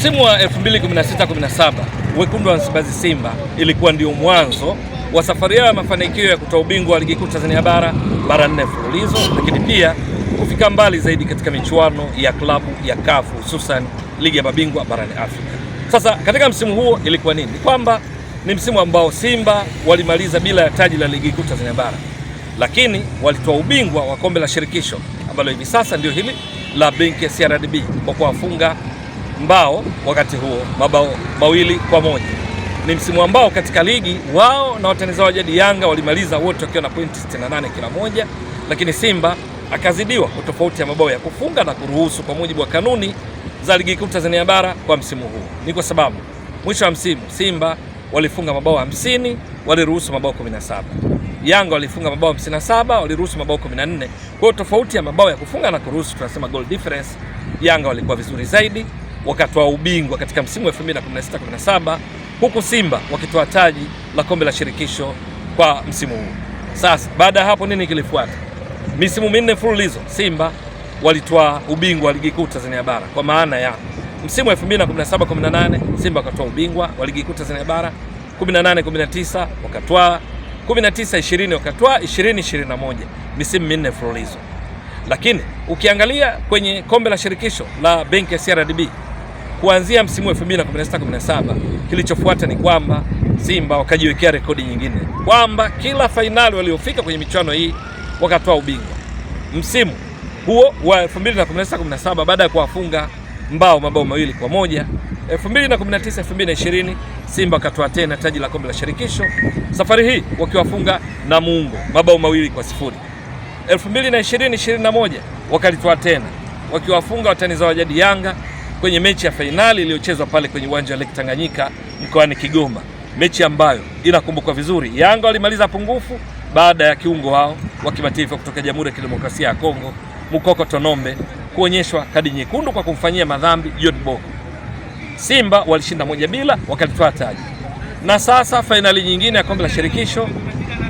Msimu wa 2016-17 wekundu wa Msimbazi Simba ilikuwa ndio mwanzo wa safari yao ya mafanikio ya kutoa ubingwa wa ligi kuu Tanzania bara mara 4 mfululizo, lakini pia kufika mbali zaidi katika michuano ya klabu ya CAF, hususan ligi ya mabingwa barani Afrika. Sasa katika msimu huo ilikuwa nini? Kwamba ni msimu ambao Simba walimaliza bila ya taji la ligi kuu Tanzania bara, lakini walitoa ubingwa wa kombe la shirikisho ambalo hivi sasa ndio hili la benki ya CRDB kwa kuwafunga Mbao wakati huo mabao 2-1. Ni msimu ambao katika ligi wao na watani zao jadi Yanga walimaliza wote wakiwa na pointi 68 kila moja, lakini Simba akazidiwa kwa tofauti ya mabao ya kufunga na kuruhusu kwa mujibu wa kanuni za ligi kuu Tanzania bara kwa msimu huu. Ni kwa sababu mwisho wa msimu Simba walifunga mabao 50, waliruhusu mabao 17. Yanga walifunga mabao 57, waliruhusu mabao 14. Kwa hiyo tofauti ya mabao ya kufunga na kuruhusu, tunasema goal difference, Yanga walikuwa vizuri zaidi, wakatoa ubingwa katika msimu wa 2016-17, huku Simba wakitoa taji la kombe la shirikisho kwa msimu huu. Sasa baada ya hapo nini kilifuata? Misimu 4 mfululizo Simba walitoa ubingwa wa ligi kuu Tanzania bara, kwa maana ya msimu wa 2017-18 Simba wakatoa ubingwa wa ligi kuu Tanzania bara, 18-19 wakatoa, 19-20 wakatoa, 20-21, misimu 4 mfululizo. Lakini ukiangalia kwenye kombe la shirikisho la benki ya CRDB kuanzia msimu wa 2016-17 kilichofuata ni kwamba Simba wakajiwekea rekodi nyingine kwamba kila fainali waliofika kwenye michuano hii wakatoa ubingwa. Msimu huo wa 2016-17 baada ya kuwafunga Mbao mabao 2-1, 2019-2020 Simba wakatoa tena taji la kombe la shirikisho, safari hii wakiwafunga Namungo mabao 2-0. 2020-2021 wakalitoa tena wakiwafunga watani zao jadi Yanga kwenye mechi ya fainali iliyochezwa pale kwenye uwanja wa Lake Tanganyika mkoani Kigoma, mechi ambayo inakumbukwa vizuri. Yanga walimaliza pungufu baada ya kiungo wao wa kimataifa kutoka Jamhuri ya Kidemokrasia ya Kongo Mukoko Tonombe kuonyeshwa kadi nyekundu kwa kumfanyia madhambi John Boko. Simba walishinda 1-0 wakalitoa taji. Na sasa fainali nyingine ya kombe la shirikisho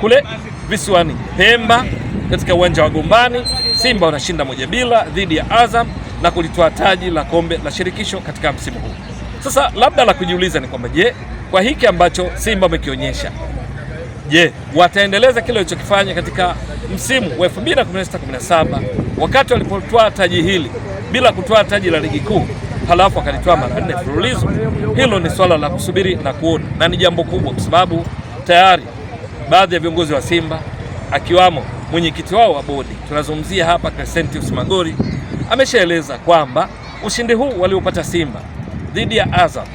kule visiwani Pemba katika uwanja wa Gombani, Simba wanashinda 1-0 dhidi ya Azam na kulitoa taji la kombe la shirikisho katika msimu huu. Sasa labda la kujiuliza ni kwamba je, kwa hiki ambacho Simba wamekionyesha, je, wataendeleza kile walichokifanya katika msimu wa 2016-17 wakati walipotoa taji hili bila kutoa taji la ligi kuu halafu wakalitoa mara 4 mfululizo? Hilo ni swala la kusubiri na kuona, na ni jambo kubwa kwa sababu tayari baadhi ya viongozi wa Simba akiwamo mwenyekiti wao wa bodi, tunazungumzia hapa Crescentius Magori, ameshaeleza kwamba ushindi huu waliopata Simba dhidi ya Azam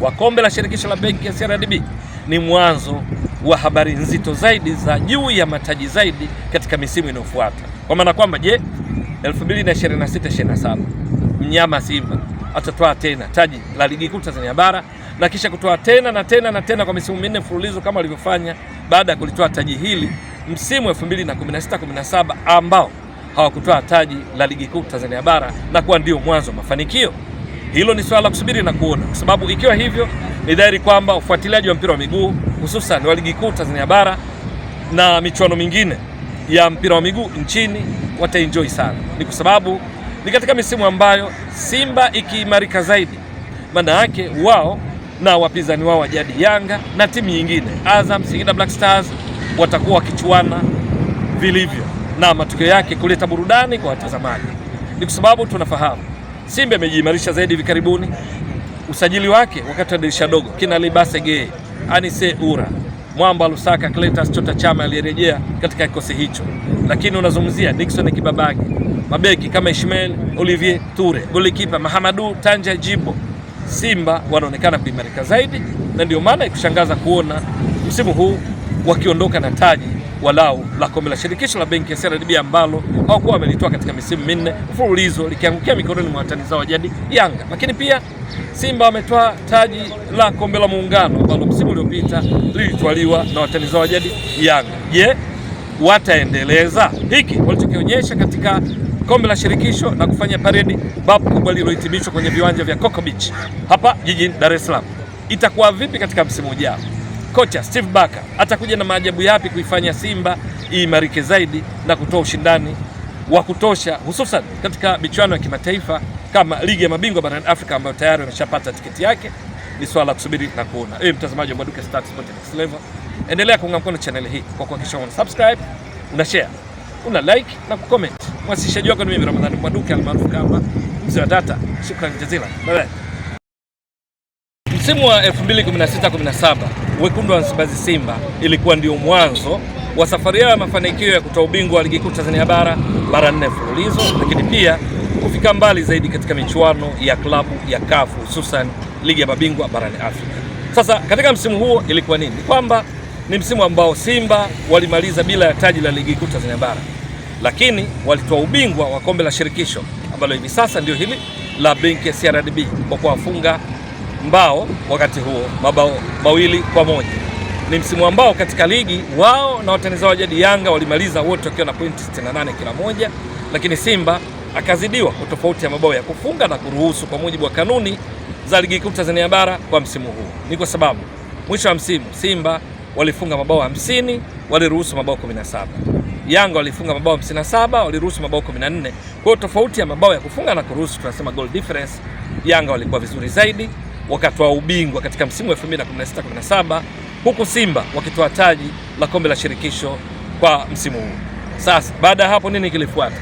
wa kombe la shirikisho la benki ya CRDB ni mwanzo wa habari nzito zaidi za juu ya mataji zaidi katika misimu inayofuata. Kwa maana kwamba je, 2026-27 mnyama Simba atatoa tena taji la ligi kuu Tanzania bara na kisha kutoa tena na tena na tena kwa misimu 4 mfululizo kama walivyofanya baada ya kulitoa taji hili msimu wa 2016-17 ambao hawakutoa taji la ligi kuu Tanzania bara na kuwa ndio mwanzo wa mafanikio? Hilo ni swala la kusubiri na kuona, kwa sababu ikiwa hivyo ni dhahiri kwamba ufuatiliaji wa mpira wa miguu hususan wa ligi kuu Tanzania bara na michuano mingine ya mpira wa miguu nchini wataenjoy sana. Ni kwa sababu ni katika misimu ambayo Simba ikiimarika zaidi, maana yake wao na wapinzani wao wa jadi Yanga na timu nyingine Azam, Singida Black Stars watakuwa wakichuana vilivyo na matokeo yake kuleta burudani kwa watazamaji. Ni kwa sababu tunafahamu Simba imejiimarisha zaidi hivi karibuni. Usajili wake wakati wa dirisha dogo kina Libase Gay, Anise Ura, Mwamba Lusaka, Cletus Chota Chama aliyerejea katika kikosi hicho, lakini unazungumzia Dickson Kibabagi, mabeki kama Ishmael Olivier Ture, golikipa Mahamadou Tanja Jibo. Simba wanaonekana kuimarika zaidi, na ndio maana ikushangaza kuona msimu huu wakiondoka na taji walau la kombe la shirikisho la benki ya CRDB ambalo hawakuwa wamelitoa katika misimu 4 mfululizo, likiangukia mikononi mwa watani zao jadi Yanga. Lakini pia Simba wametoa taji la kombe la muungano ambalo msimu uliopita lilitwaliwa na watani zao jadi Yanga. Je, wataendeleza hiki walichokionyesha katika kombe la shirikisho na kufanya paredi babu kubwa lililohitimishwa kwenye viwanja vya Coco Beach hapa jijini Dar es Salaam? Itakuwa vipi katika msimu ujao? Kocha Steve Barker atakuja na maajabu yapi kuifanya Simba iimarike zaidi na kutoa ushindani wa kutosha, hususan katika michuano ya kimataifa kama ligi ya mabingwa barani Afrika ambayo tayari wameshapata tiketi yake. Ni swala la kusubiri na kuona. Mtazamaji wa Mbwaduke Stats Sport Next Level, endelea kuunga mkono channel hii kwa kuhakikisha una subscribe, una share, una like na kucomment. Mwasishaji wako ni mimi Ramadhani Mbwaduke almaarufu kama Mzee wa Data. Shukrani jazila. Bye. Msimu wa 2016-17 wekundu wa Msimbazi Simba ilikuwa ndio mwanzo wa safari yao ya mafanikio ya kutoa ubingwa wa ligi kuu Tanzania bara mara 4 mfululizo, lakini pia kufika mbali zaidi katika michuano ya klabu ya CAF, hususan ligi ya mabingwa barani Afrika. Sasa katika msimu huo ilikuwa nini? Kwamba ni msimu ambao Simba walimaliza bila ya taji la ligi kuu Tanzania bara, lakini walitoa ubingwa wa kombe la shirikisho ambalo hivi sasa ndio hili la benki ya CRDB kwa kuwafunga Mbao wakati huo mabao 2-1. Ni msimu ambao katika ligi wao na watani zao jadi Yanga walimaliza wote wakiwa na pointi 68 kila moja, lakini Simba akazidiwa kwa tofauti ya mabao ya kufunga na kuruhusu kwa mujibu wa kanuni za ligi kuu Tanzania bara kwa msimu huu. Ni kwa sababu mwisho wa msimu Simba walifunga mabao 50, waliruhusu mabao 17. Yanga walifunga mabao 57, waliruhusu mabao 14. Kwa hiyo tofauti ya mabao ya kufunga na kuruhusu, tunasema goal difference, Yanga walikuwa vizuri zaidi, wakatoa ubingwa katika msimu wa 2016-17, huku Simba wakitoa taji la kombe la shirikisho kwa msimu huu. Sasa baada ya hapo nini kilifuata?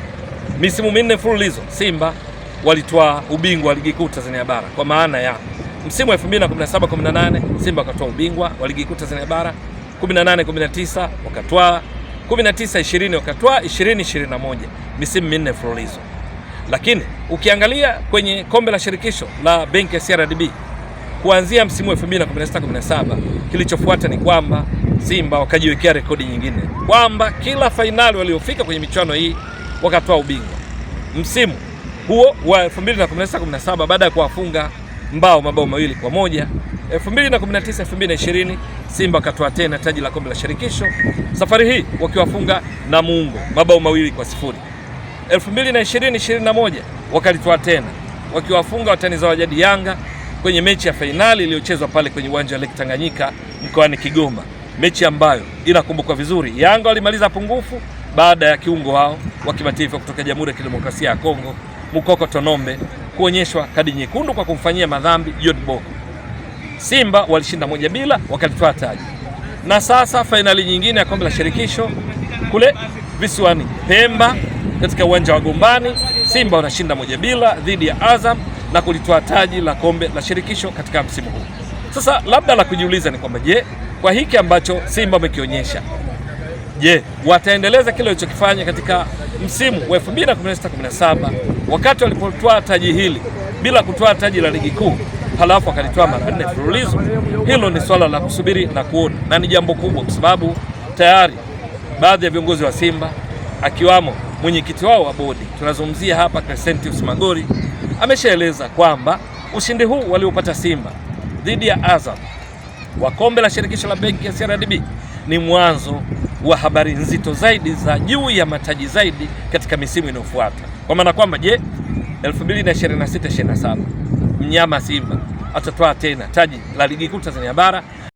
Misimu 4 mfululizo Simba walitoa ubingwa wa ligi kuu Tanzania bara, kwa maana ya msimu wa 2017-18 Simba wakatoa ubingwa wa ligi kuu Tanzania bara, 18-19 wakatoa, 19-20 wakatoa, 20-21, misimu 4 mfululizo. Lakini ukiangalia kwenye kombe la shirikisho la benki ya CRDB kuanzia msimu wa 2016-17, kilichofuata ni kwamba Simba wakajiwekea rekodi nyingine kwamba kila fainali waliofika kwenye michuano hii wakatoa ubingwa. Msimu huo wa 2016-17 baada ya kuwafunga Mbao mabao 2-1, 2019-2020 Simba wakatoa tena taji la kombe la shirikisho, safari hii wakiwafunga Namungo mabao 2-0. 2020-2021 wakalitoa tena wakiwafunga watani zao jadi Yanga kwenye mechi ya fainali iliyochezwa pale kwenye uwanja wa Lake Tanganyika mkoani Kigoma, mechi ambayo inakumbukwa vizuri. Yanga walimaliza pungufu baada ya kiungo wao wa kimataifa kutoka Jamhuri ya Kidemokrasia ya Kongo Mukoko Tonombe kuonyeshwa kadi nyekundu kwa kumfanyia madhambi John Boko. Simba walishinda 1-0 wakalitoa taji. Na sasa fainali nyingine ya kombe la shirikisho kule visiwani Pemba katika uwanja wa Gombani, Simba wanashinda 1-0 dhidi ya Azam na kulitoa taji la kombe la shirikisho katika msimu huu. Sasa labda la kujiuliza ni kwamba je, kwa hiki ambacho Simba wamekionyesha, je, wataendeleza kile walichokifanya katika msimu wa 2016-17 wakati walipotoa taji hili bila kutoa taji la ligi kuu, halafu wakalitoa mara 4 mfululizo? Hilo ni swala la kusubiri na kuona, na ni jambo kubwa kwa sababu tayari baadhi ya viongozi wa Simba akiwamo mwenyekiti wao wa bodi, tunazungumzia hapa Crescentius Magori, ameshaeleza kwamba ushindi huu waliopata Simba dhidi ya Azam wa kombe la shirikisho la benki ya CRDB ni mwanzo wa habari nzito zaidi za juu ya mataji zaidi katika misimu inayofuata. Kwa maana kwamba je, 2026-27 mnyama Simba atatoa tena taji la ligi kuu Tanzania bara